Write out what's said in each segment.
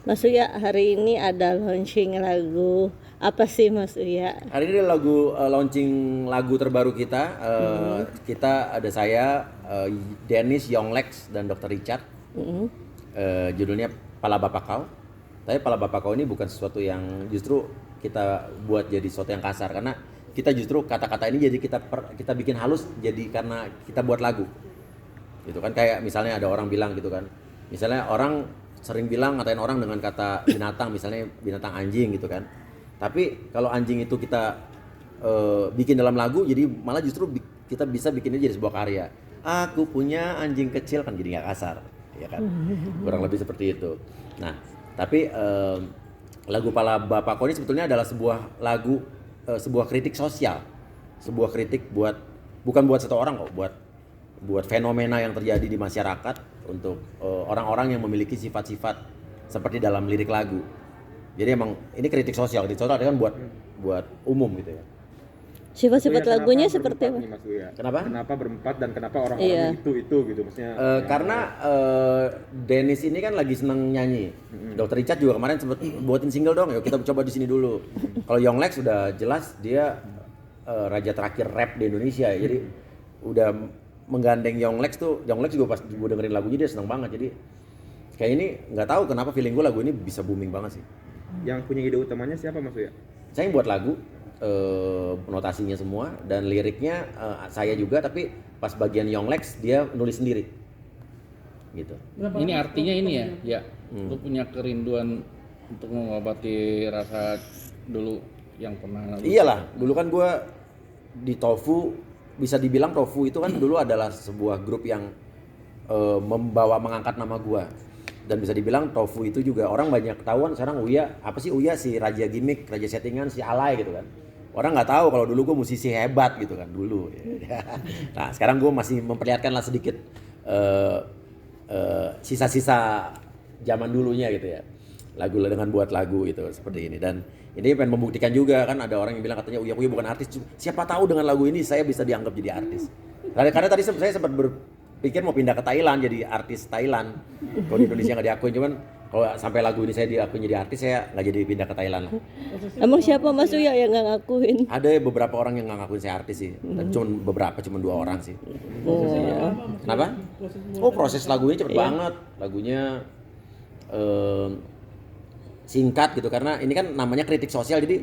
Mas Uya, hari ini ada launching lagu. Apa sih Mas Uya? Hari ini lagu launching lagu terbaru kita. Kita ada saya, Dennis, Yonglex dan Dr. Richard. Judulnya Pala Bapak Kau. Tapi Pala Bapak Kau ini bukan sesuatu yang justru kita buat jadi sesuatu yang kasar, karena kita justru kata-kata ini jadi kita bikin halus jadi karena kita buat lagu. Gitu kan, kayak misalnya ada orang bilang gitu kan. Misalnya orang sering bilang ngatain orang dengan kata binatang, misalnya binatang anjing gitu kan. Tapi kalau anjing itu kita bikin dalam lagu, jadi malah justru kita bisa bikinnya jadi sebuah karya. Aku punya anjing kecil, kan jadi nggak kasar, ya kan? Kurang lebih seperti itu. Nah, tapi lagu Pala Bapak Kau ini sebetulnya adalah sebuah lagu, sebuah kritik sosial, sebuah kritik bukan buat satu orang kok, buat fenomena yang terjadi di masyarakat untuk orang-orang yang memiliki sifat-sifat seperti dalam lirik lagu. Jadi emang ini kritik sosial kan buat umum gitu ya. Sifat-sifat Maksudnya lagunya kenapa seperti berempat apa? nih, Mas Uya? Kenapa? Kenapa berempat dan kenapa orang-orang Iya. itu gitu maksudnya? Karena Dennis ini kan lagi seneng nyanyi. Dr. Richard juga kemarin sempet buatin single dong, yuk kita coba di sini dulu. Kalau Yonglex sudah jelas dia raja terakhir rap di Indonesia ya. Jadi udah menggandeng Yonglex tuh. Yonglex juga pas gue dengerin lagunya dia seneng banget. Jadi kayak ini nggak tahu kenapa feeling gue lagu ini bisa booming banget sih. Yang punya ide utamanya siapa, Mas Uya? Saya yang buat lagu, notasinya semua dan liriknya saya juga, tapi pas bagian Yonglex dia nulis sendiri gitu. Ini artinya ini ya, lu punya kerinduan untuk mengobati rasa dulu yang pernah lu. Iyalah, dulu kan gue di Tofu, bisa dibilang Tofu itu kan dulu adalah sebuah grup yang mengangkat nama gue. Dan bisa dibilang Tofu itu juga orang banyak ketahuan sekarang Uya, apa sih Uya, si raja gimmick, raja settingan, si alay gitu kan. Orang nggak tahu kalau dulu gue musisi hebat gitu kan dulu. Nah sekarang gue masih memperlihatkan lah sedikit sisa-sisa zaman dulunya gitu ya. Lagu dengan buat lagu gitu seperti ini, dan ini pengen membuktikan juga kan, ada orang yang bilang katanya Uya bukan artis. Siapa tahu dengan lagu ini saya bisa dianggap jadi artis. Karena tadi saya sempat pikir mau pindah ke Thailand jadi artis Thailand. Kalau di Indonesia nggak diakuin, cuman kalau sampai lagu ini saya diakuin jadi artis, saya nggak jadi pindah ke Thailand lah. Emang siapa Mas Uya yang nggak ngakuin? Ada beberapa orang yang nggak ngakuin saya artis sih, tapi cuma 2 orang sih. Iya. Kenapa? Oh, proses lagunya cepet banget. Lagunya singkat gitu, karena ini kan namanya kritik sosial, jadi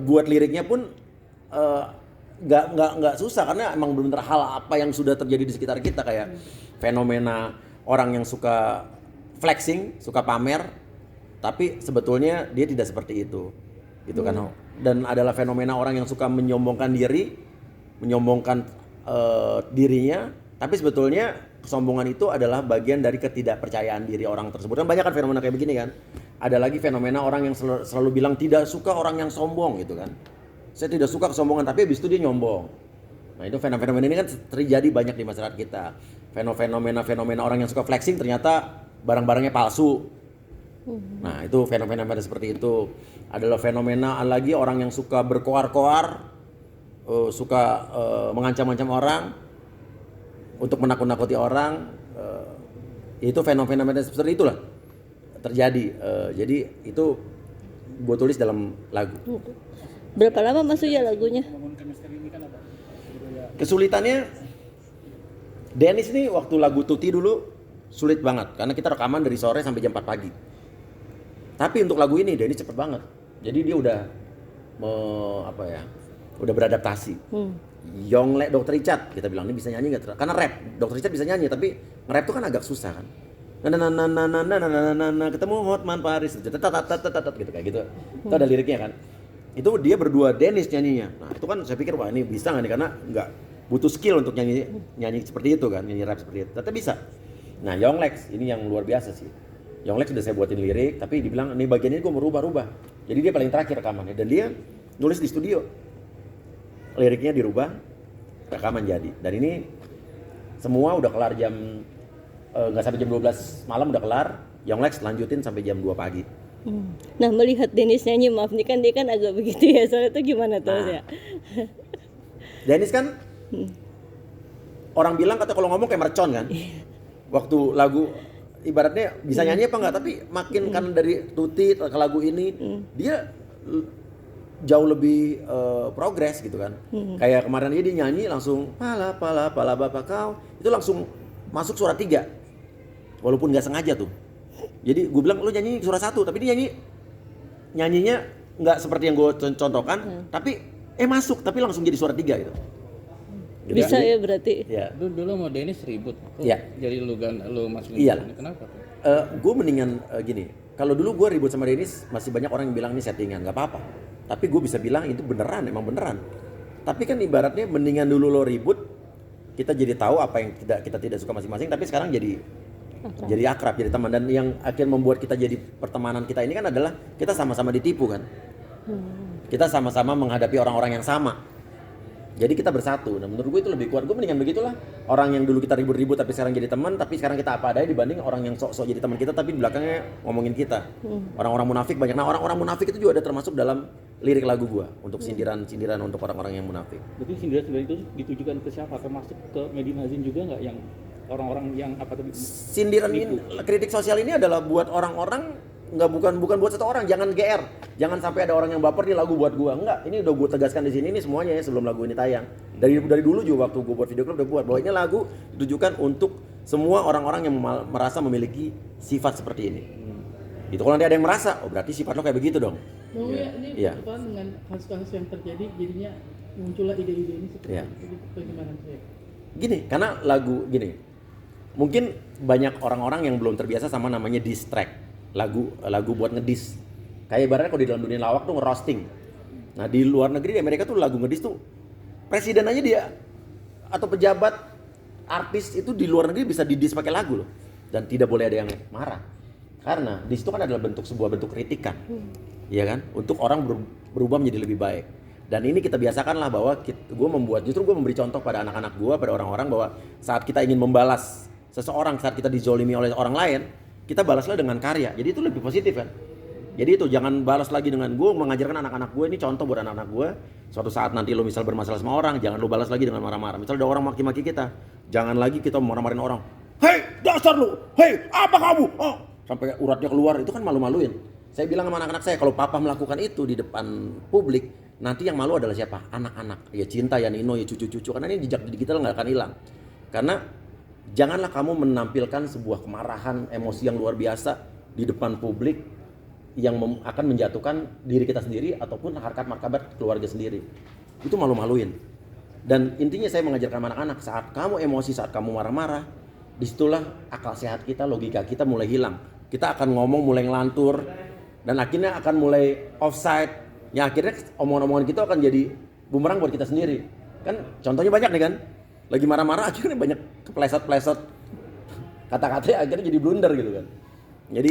buat liriknya pun nggak susah, karena emang benar-benar hal apa yang sudah terjadi di sekitar kita, kayak fenomena orang yang suka flexing, suka pamer, tapi sebetulnya dia tidak seperti itu, gitu kan? Dan adalah fenomena orang yang suka menyombongkan dirinya, tapi sebetulnya kesombongan itu adalah bagian dari ketidakpercayaan diri orang tersebut. Kan banyak kan fenomena kayak begini kan? Ada lagi fenomena orang yang selalu bilang tidak suka orang yang sombong gitu kan? Saya tidak suka kesombongan, tapi habis itu dia nyombong. Nah itu fenomena ini kan terjadi banyak di masyarakat kita. Fenomena orang yang suka flexing ternyata barang-barangnya palsu. Nah itu fenomena seperti itu. Adalah fenomena lagi orang yang suka berkoar-koar, suka mengancam-ancam orang untuk menakut-nakuti orang. Itu fenomena seperti itulah terjadi. Jadi itu gue tulis dalam lagu. Berapa lama Mas Uya lagunya? Kesulitannya Dennis nih waktu lagu Tuti dulu sulit banget, karena kita rekaman dari sore sampai jam 4 pagi. Tapi untuk lagu ini Dennis cepet banget. Jadi dia udah udah beradaptasi. Yonglex, Dr. Richard kita bilang ini bisa nyanyi nggak? Karena rap, Dr. Richard bisa nyanyi, tapi nge-rap tuh kan agak susah kan. Ketemu Hotman Paris, gitu kayak gitu. Itu ada liriknya kan. Itu dia berdua Dennis nyanyinya. Nah itu kan saya pikir wah ini bisa nggak nih, karena nggak butuh skill untuk nyanyi seperti itu kan, nyanyi rap seperti itu. Ternyata bisa. Nah Yonglex ini yang luar biasa sih. Yonglex sudah saya buatin lirik, tapi dibilang ini bagian ini gue merubah-rubah. Jadi dia paling terakhir rekamannya, dan dia nulis di studio. Liriknya dirubah, rekaman jadi. Dan ini semua udah kelar jam nggak sampai jam 12 malam udah kelar. Yonglex lanjutin sampai jam 2 pagi. Nah melihat Dennis nyanyi, maaf nih kan dia kan agak begitu ya, soalnya itu gimana tuh ya? Dennis kan orang bilang kata kalau ngomong kayak mercon kan. Waktu lagu ibaratnya bisa nyanyi apa enggak, tapi makin kan dari Tuti ke lagu ini dia jauh lebih progres gitu kan. Kayak kemarin aja dia nyanyi langsung pala bapak kau, itu langsung masuk suara 3. Walaupun nggak sengaja tuh. Jadi gue bilang lu nyanyi suara 1, tapi dia nyanyinya nggak seperti yang gue contohkan, tapi masuk tapi langsung jadi suara 3 gitu. Bisa ya berarti. Ya. Dulu mau Dennis ribut. Iya. Jadi lu masukin Iya. ini kenapa? Gue mendingan gini. Kalau dulu gue ribut sama Dennis, masih banyak orang yang bilang ini settingan, nggak apa-apa. Tapi gue bisa bilang itu beneran, emang beneran. Tapi kan ibaratnya mendingan dulu lo ribut, kita jadi tahu apa yang kita tidak suka masing-masing. Tapi sekarang jadi akrab, jadi teman. Dan yang akhir membuat kita jadi pertemanan kita ini kan adalah kita sama-sama ditipu kan. Kita sama-sama menghadapi orang-orang yang sama. Jadi kita bersatu. Nah menurut gue itu lebih kuat. Gue mendingan begitulah. Orang yang dulu kita ribut-ribut tapi sekarang jadi teman, tapi sekarang kita apa adanya dibanding orang yang sok-sok jadi teman kita tapi di belakangnya ngomongin kita. Orang-orang munafik banyak. Nah orang-orang munafik itu juga ada termasuk dalam lirik lagu gue untuk sindiran-sindiran untuk orang-orang yang munafik. Berarti sindiran itu ditujukan ke siapa? Termasuk ke Medi Nazin juga nggak, yang orang-orang yang apa tadi? Sindiran ini, kritik sosial ini adalah buat orang-orang, nggak bukan buat satu orang. Jangan GR, jangan sampai ada orang yang baper nih lagu buat gua. Enggak, ini udah gua tegaskan di sini ini semuanya ya sebelum lagu ini tayang. Dari dulu juga waktu gua buat video klip udah buat bahwa ini lagu ditujukan untuk semua orang-orang yang merasa memiliki sifat seperti ini. Itu kalau nanti ada yang merasa, oh berarti sifat lo kayak begitu dong. Mau ya, ini Iya. berkaitan dengan kasus-kasus yang terjadi, jadinya muncullah ide-ide ini seperti Iya. itu. Bagaimana saya? Gini, karena lagu gini, mungkin banyak orang-orang yang belum terbiasa sama namanya diss track, lagu buat ngedis. Kayak ibaratnya kalau di dalam dunia lawak tuh ngerosting. Nah di luar negeri di Amerika tuh lagu ngedis tuh presiden aja dia atau pejabat artis itu di luar negeri bisa didis pakai lagu loh, dan tidak boleh ada yang marah karena di situ kan adalah sebuah bentuk kritikan, iya kan, untuk orang berubah menjadi lebih baik. Dan ini kita biasakanlah bahwa gue memberi contoh pada anak-anak gue, pada orang-orang bahwa saat kita ingin membalas seseorang, saat kita dizolimi oleh orang lain, kita balaslah dengan karya. Jadi itu lebih positif kan. Jadi itu jangan balas lagi dengan gue mengajarkan anak-anak gue, ini contoh buat anak-anak gue. Suatu saat nanti lo misal bermasalah sama orang, jangan lo balas lagi dengan marah-marah. Misal ada orang maki-maki kita, jangan lagi kita marah-marahin orang. Hei dasar lu, hei apa kamu? Oh, sampai uratnya keluar, itu kan malu-maluin. Saya bilang sama anak-anak saya, kalau papa melakukan itu di depan publik, nanti yang malu adalah siapa? Anak-anak. Ya Cinta, ya Nino, ya cucu-cucu. Karena ini jejak digital nggak akan hilang. Karena janganlah kamu menampilkan sebuah kemarahan, emosi yang luar biasa di depan publik yang akan menjatuhkan diri kita sendiri ataupun harkat martabat keluarga sendiri. Itu malu-maluin. Dan intinya saya mengajarkan anak-anak, saat kamu emosi, saat kamu marah-marah, disitulah akal sehat kita, logika kita mulai hilang. Kita akan ngomong mulai ngelantur dan akhirnya akan mulai offside. Ya akhirnya omongan-omongan kita akan jadi bumerang buat kita sendiri. Kan contohnya banyak nih kan. Lagi marah-marah akhirnya banyak kepleset-pleset kata-katanya, akhirnya jadi blunder gitu kan. Jadi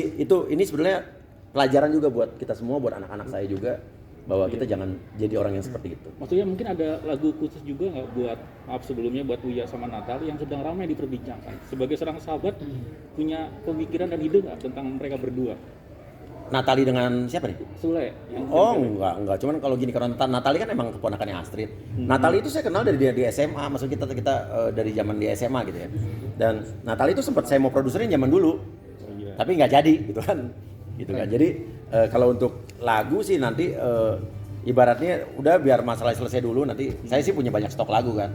ini sebenarnya pelajaran juga buat kita semua, buat anak-anak saya juga, bahwa kita jangan jadi orang yang seperti itu. Maksudnya mungkin ada lagu khusus juga nggak buat, maaf sebelumnya, buat Uya sama Natal yang sedang ramai diperbincangkan. Sebagai seorang sahabat punya pemikiran dan ide nggak tentang mereka berdua? Natali dengan siapa nih? Sule. Oh enggak. Cuman kalau gini, karena Natali kan emang keponakannya Astrid. Natali itu saya kenal dari di SMA, maksud kita dari zaman di SMA gitu ya. Dan Natali itu sempat saya mau produserin zaman dulu, tapi nggak jadi gitu kan. Jadi kalau untuk lagu sih nanti ibaratnya udah biar masalah selesai dulu, nanti saya sih punya banyak stok lagu kan.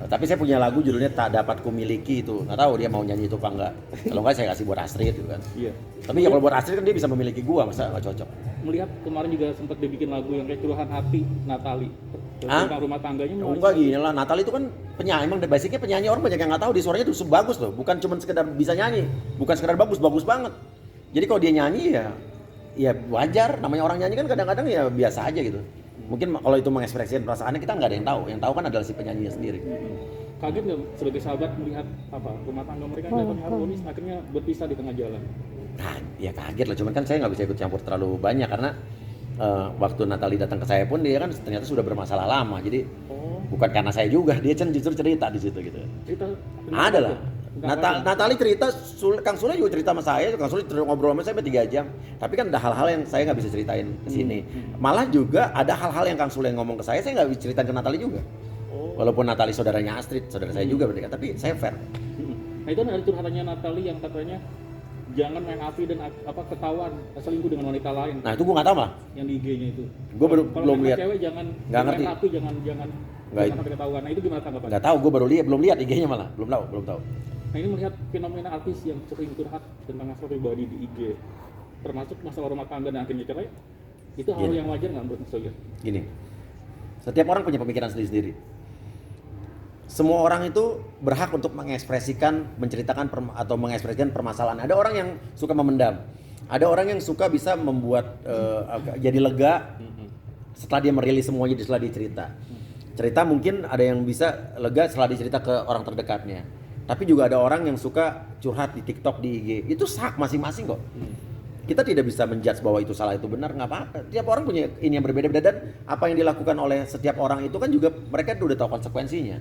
Tapi saya punya lagu judulnya Tak Dapat Kumiliki itu. Nggak tahu dia mau nyanyi itu apa enggak. Kalau enggak saya kasih buat Astrid gitu kan. Iya. Tapi ya kalau buat Astrid kan dia bisa memiliki gua, masa nggak cocok. Melihat kemarin juga sempat dibikin lagu yang kayak curahan hati Natali tentang rumah tangganya. Oh, enggak gini lah, Natali itu kan penyanyi, emang basicnya penyanyi, orang banyak yang nggak tahu, di suaranya tuh bagus loh, bukan cuma sekedar bisa nyanyi, bukan sekedar bagus banget. Jadi kalau dia nyanyi ya wajar, namanya orang nyanyi kan kadang-kadang ya biasa aja gitu. Mungkin kalau itu mengekspresikan perasaannya kita nggak ada yang tahu kan adalah si penyanyinya sendiri. Kaget nggak sebagai sahabat melihat rumah tangga mereka dapat harmonis akhirnya berpisah di tengah jalan? Ya kaget lah, cuman kan saya nggak bisa ikut campur terlalu banyak karena waktu Natali datang ke saya pun dia kan ternyata sudah bermasalah lama, jadi bukan karena saya juga, dia justru cerita di situ gitu. Cerita ada lah. Natali cerita, Kang Sule juga cerita sama saya, Kang Sule ngobrol sama saya sampai 3 jam. Tapi kan ada hal-hal yang saya nggak bisa ceritain ke sini. Malah juga ada hal-hal yang Kang Sule ngomong ke saya nggak bisa ceritain ke Natali juga. Walaupun Natali saudaranya Astrid, saudara saya juga berarti, tapi saya fair. Nah itu ada curhatannya Natali yang katanya jangan main api dan ketahuan selingkuh dengan wanita lain Nah itu gue nggak tahu malah. yang di IG-nya itu. Gue Kalau belum main lihat. cewek jangan Nggak ngerti. main api, jangan Nggak, sampai ketahuan. Nah itu gimana tanggapannya? Nggak tahu, gue baru lihat, belum lihat IG-nya malah, belum tahu. Nah ini melihat fenomena artis yang sering curhat tentang masalah pribadi di IG, termasuk masalah rumah tangga dan akhirnya cerai, itu hal Gini. yang wajar nggak menurut Mas Yoga? Gini, setiap orang punya pemikiran sendiri-sendiri. Semua orang itu berhak untuk mengekspresikan, menceritakan atau mengekspresikan permasalahan. Ada orang yang suka memendam, ada orang yang suka bisa membuat jadi lega setelah dia merilis semuanya, setelah dia cerita mungkin ada yang bisa lega setelah dicerita ke orang terdekatnya. Tapi juga ada orang yang suka curhat di TikTok, di IG. Itu hak masing-masing kok. Kita tidak bisa menjudge bahwa itu salah, itu benar, nggak apa-apa. Tiap orang punya ini yang berbeda-beda, dan apa yang dilakukan oleh setiap orang itu kan juga mereka udah tahu konsekuensinya.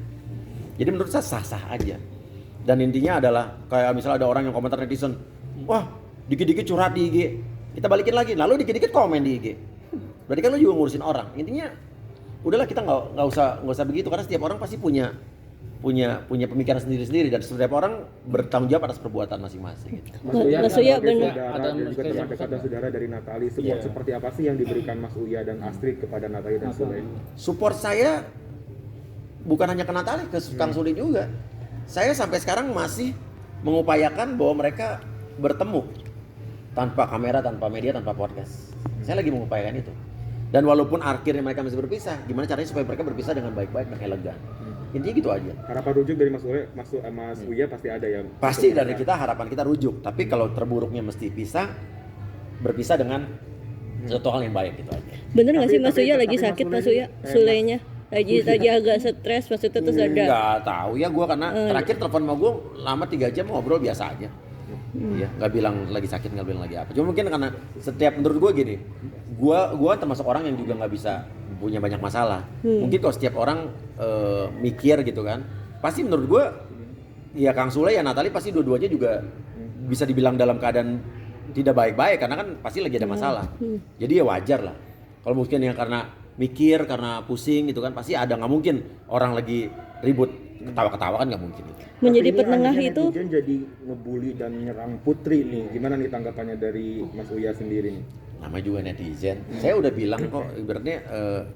Jadi menurut saya sah-sah aja. Dan intinya adalah kayak misalnya ada orang yang komentar netizen, wah dikit-dikit curhat di IG, kita balikin lagi, lalu dikit-dikit komen di IG. Berarti kan lo juga ngurusin orang. Intinya udahlah, kita nggak usah begitu, karena setiap orang pasti punya pemikiran sendiri-sendiri, dan setiap orang bertanggung jawab atas perbuatan masing-masing. Mas Uya sebagai benar. saudara Ada dan juga kayak teman dekat dan saudara dari Natali, support Iya. seperti apa sih yang diberikan Mas Uya dan Astrid kepada Natali dan Sule? Support saya bukan hanya ke Natali, ke Kang Sule juga. Saya sampai sekarang masih mengupayakan bahwa mereka bertemu tanpa kamera, tanpa media, tanpa podcast. Saya lagi mengupayakan itu. Dan walaupun akhirnya mereka masih berpisah, gimana caranya supaya mereka berpisah dengan baik-baik dan elegan. Intinya gitu aja. Harapan rujuk dari Mas Sule, Mas Uya pasti ada ya? Pasti dari kita, harapan kita rujuk. Tapi kalau terburuknya mesti berpisah dengan suatu hal yang baik, gitu aja. Bener nggak Tapi- sih Mas tapi- Uya tapi lagi Mas sakit Sule Mas ini- Uya? Sulenya lagi agak stres, maksudnya terus ada. Nggak tahu ya gua, karena terakhir telepon sama gua lama 3 jam ngobrol biasa aja. Iya, nggak bilang lagi sakit, nggak bilang lagi apa. Cuma mungkin karena menurut gua gini, gua termasuk orang yang juga nggak bisa punya banyak masalah. Mungkin kalau setiap orang mikir gitu kan, pasti menurut gua ya Kang Sule ya Natali pasti dua-duanya juga bisa dibilang dalam keadaan tidak baik-baik, karena kan pasti lagi ada masalah. Jadi ya wajar lah. Kalau mungkin yang karena mikir, karena pusing gitu kan, pasti ada. Nggak mungkin orang lagi ribut ketawa-ketawa, kan nggak mungkin gitu. Menjadi Tapi ini penengah akhirnya itu netizen jadi ngebully dan nyerang Putri nih. Gimana nih tanggapannya dari Mas Uya sendiri nih? Namanya juga netizen. Saya udah bilang kok,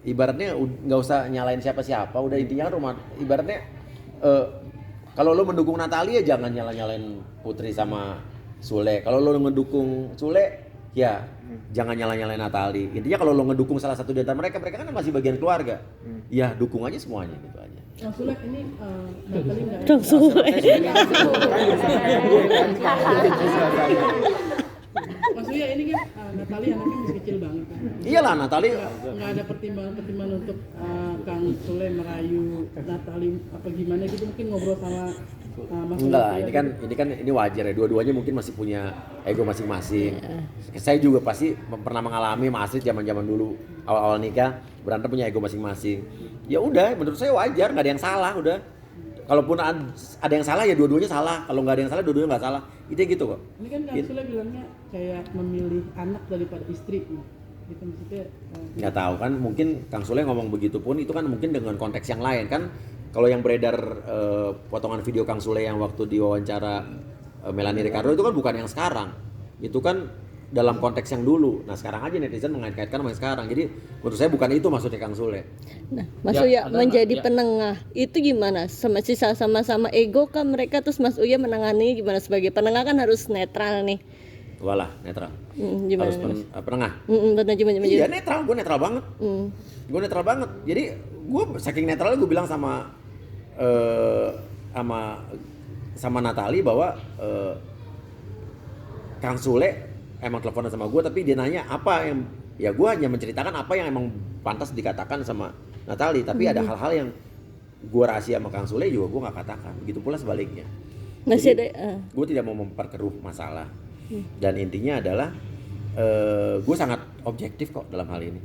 ibaratnya nggak usah nyalain siapa-siapa. Udah intinya kan ibaratnya kalau lo mendukung Natali ya jangan nyalain Putri sama Sule. Kalau lo ngedukung Sule ya jangan nyalain Natali. Intinya kalau lo ngedukung salah satu di antara mereka kan masih bagian keluarga. Ya dukung aja semuanya gitu aja. Mas Sule ini Natali nggak ya? Kang Sule. Mas Uya ini kan Natali anaknya masih kecil banget kan. Iyalah Natali Nggak ada pertimbangan untuk Kang Sule merayu Natali apa gimana gitu, mungkin ngobrol sama Mas Sule. enggak lah, ini wajar ya, dua-duanya mungkin masih punya ego masing-masing. Saya juga pasti pernah mengalami sama Astrid zaman-zaman dulu awal-awal nikah, berantem punya ego masing-masing. Ya udah, menurut saya wajar, nggak ada yang salah udah. Kalaupun ada yang salah ya dua-duanya salah, kalau nggak ada yang salah dua-duanya nggak salah. Itu gitu kok. Ini kan Kang Sule bilangnya kayak memilih anak daripada istri nih. Gitu maksudnya. Nggak tahu kan, mungkin Kang Sule ngomong begitu pun itu kan mungkin dengan konteks yang lain kan. Kalau yang beredar potongan video Kang Sule yang waktu diwawancara Melanie Ricardo itu kan bukan yang sekarang, itu kan dalam konteks yang dulu. Nah sekarang aja netizen mengait-kaitkan sama yang sekarang. Jadi menurut saya bukan itu maksudnya Kang Sule. Nah, Mas Ya, Uya ada menjadi nggak? Ya. penengah itu gimana? Sama-sama ego kan mereka, terus Mas Uya menangani gimana sebagai penengah, kan harus netral nih. Walah netral. Gimana? Harus penengah. Benar gimana? Iya netral, gue netral banget. Mm. Gue netral banget. Jadi gue saking netralnya gue bilang sama Natali bahwa Kang Sule emang teleponan sama gue, tapi dia nanya apa yang, ya gue hanya menceritakan apa yang emang pantas dikatakan sama Natali, tapi ada hal-hal yang gue rahasia sama Kang Sule juga gue nggak katakan. Begitu pula sebaliknya. Masih Jadi, ada gue tidak mau memperkeruh masalah. Dan intinya adalah gue sangat objektif kok dalam hal ini.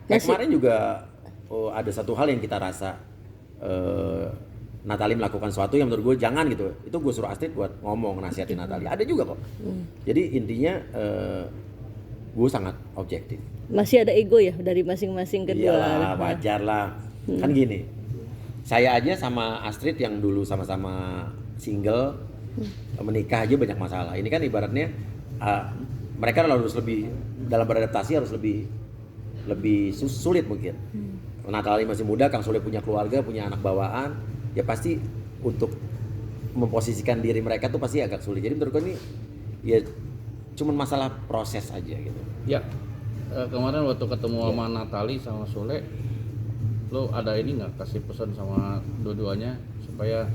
Kayak kemarin juga ada satu hal yang kita rasa Natali melakukan sesuatu yang menurut gue jangan gitu. Itu gue suruh Astrid buat ngomong, nasihatin Natali. Ada juga kok. Jadi intinya gue sangat objektif. masih ada ego ya dari masing-masing kedua. Iyalah, wajar lah. Kan gini, saya aja sama Astrid yang dulu sama-sama single, menikah aja banyak masalah. Ini kan ibaratnya mereka harus lebih dalam beradaptasi harus lebih sulit mungkin. Natali masih muda, Kang Sule punya keluarga, punya anak bawaan, ya pasti untuk memposisikan diri mereka tuh pasti agak sulit. Jadi menurut gue ini ya cuman masalah proses aja gitu. Ya, kemarin waktu ketemu sama Natali sama Sule, lo ada ini nggak kasih pesan sama dua-duanya supaya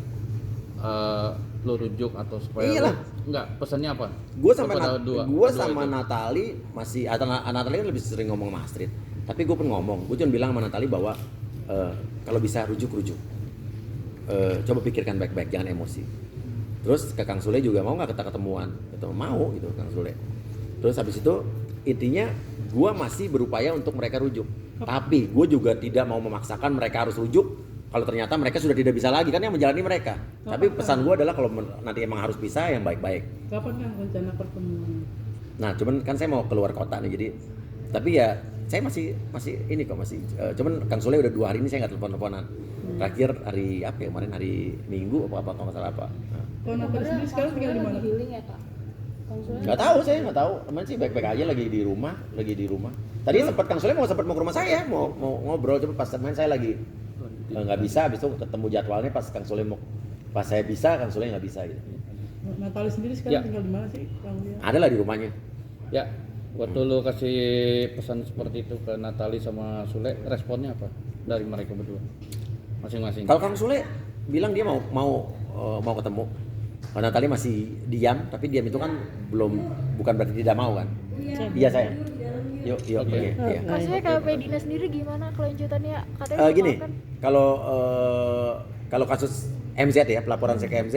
lo rujuk atau supaya Iyalah. Nggak, pesannya apa? Gue sama Kepada dua sama itu. Natali masih Natali kan lebih sering ngomong sama Astrid. Tapi gue pun ngomong, gue cuma bilang sama Natali bahwa kalau bisa rujuk. Coba pikirkan baik-baik, jangan emosi. Terus ke Kang Sule juga mau nggak kita ketemuan? Gitu, mau gitu Kang Sule. Terus habis itu intinya gue masih berupaya untuk mereka rujuk. Tapi gue juga tidak mau memaksakan mereka harus rujuk. Kalau ternyata mereka sudah tidak bisa lagi, kan yang menjalani mereka. Tapi pesan gue adalah kalau nanti emang harus pisah yang baik-baik. Kapan kan rencana pertemuan? Nah, cuman kan saya mau keluar kota nih, jadi tapi ya saya masih ini kok masih. Cuman Kang Sule udah 2 hari ini saya nggak telepon-teleponan. Terakhir hari apa ya? Kemarin hari Minggu apa kalau nggak salah apa. Nah. Kalau Natali sendiri sekarang tinggal di mana? Healing ya, Kak? Nggak tahu, saya nggak tahu. Teman sih baik-baik aja lagi di rumah. Tadi sempat Kang Sule mau ke rumah saya, mau ngobrol, cuma pas main saya lagi nggak bisa. Habis itu ketemu jadwalnya pas Kang Sule pas saya bisa, Kang Sule nggak bisa gitu. Natali sendiri sekarang Ya. tinggal di mana sih, Kang Lia? Ada lah di rumahnya. Ya, waktu lo kasih pesan seperti itu ke Natali sama Sule, responnya apa dari mereka berdua masing-masing? Kalau Kang Sule bilang dia mau ketemu. Kalau Natali masih diam, tapi diam itu kan bukan berarti tidak mau kan? Iya sayang. Yuk Oke. pergi. Iya. Kasusnya KP Dina sendiri gimana kelanjutannya? Katanya Gini, kan kalau kasus MZ ya, pelaporan saya ke MZ,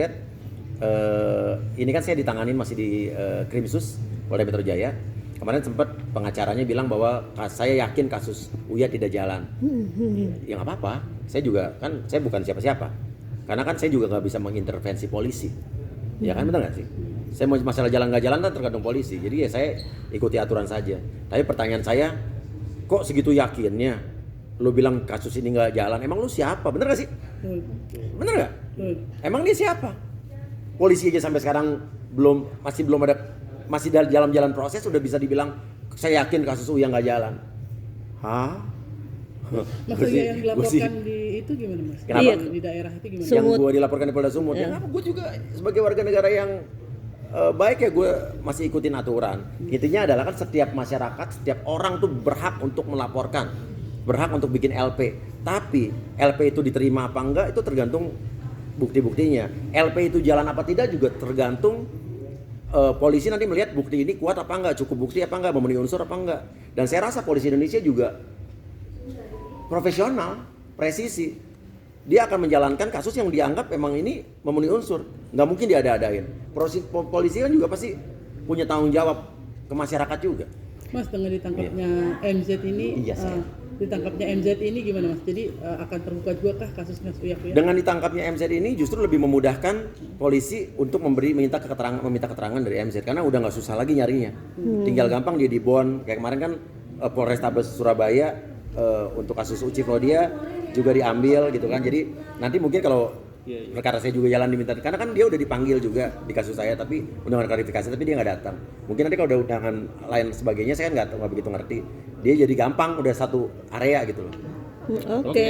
ini kan saya ditanganin masih di Krimsus Polda Metro Jaya. Kemarin sempat pengacaranya bilang bahwa saya yakin kasus Uya tidak jalan. Ya nggak apa-apa, saya bukan siapa-siapa. Karena kan saya juga nggak bisa mengintervensi polisi. Ya kan, benar nggak sih? Saya mau masalah jalan nggak jalan kan tergantung polisi. Jadi ya saya ikuti aturan saja. Tapi pertanyaan saya, kok segitu yakinnya lu bilang kasus ini nggak jalan? Emang lu siapa? Bener nggak sih? Bener nggak? Emang dia siapa? Polisi aja sampai sekarang masih dalam jalan proses sudah bisa dibilang saya yakin kasus Uya nggak jalan. Hah? Maksudnya yang dilaporkan di itu gimana, Mas? Kenapa? Iya, di daerah itu gimana? Yang Sumut. gue dilaporkan di Polda Sumut, ya gue juga sebagai warga negara yang baik ya gue masih ikutin aturan. Intinya adalah kan setiap masyarakat, setiap orang tuh berhak untuk melaporkan, berhak untuk bikin LP. Tapi LP itu diterima apa enggak itu tergantung bukti-buktinya. LP itu jalan apa tidak juga tergantung polisi nanti melihat bukti ini kuat apa enggak, cukup bukti apa enggak, memenuhi unsur apa enggak. Dan saya rasa polisi Indonesia juga profesional, presisi. Dia akan menjalankan kasus yang dianggap memang ini memenuhi unsur. Nggak mungkin diada-adain. Polisi kan juga pasti punya tanggung jawab ke masyarakat juga. Mas, dengan ditangkapnya MZ ini, Iya, saya. ditangkapnya MZ ini gimana, Mas? Jadi akan terbuka juga kah kasus Mas Uya? Dengan ditangkapnya MZ ini justru lebih memudahkan polisi untuk meminta keterangan dari MZ karena udah nggak susah lagi nyarinya. Tinggal gampang dia dibon. Kayak kemarin kan Polrestabes Surabaya untuk kasus Uci Claudia juga diambil gitu kan. Jadi nanti mungkin kalau perkara saya juga jalan diminta, karena kan dia udah dipanggil juga di kasus saya tapi undangan klarifikasi tapi dia nggak datang. Mungkin nanti kalau udah undangan lain sebagainya saya kan nggak begitu ngerti. Dia jadi gampang udah satu area gitu loh. Oke.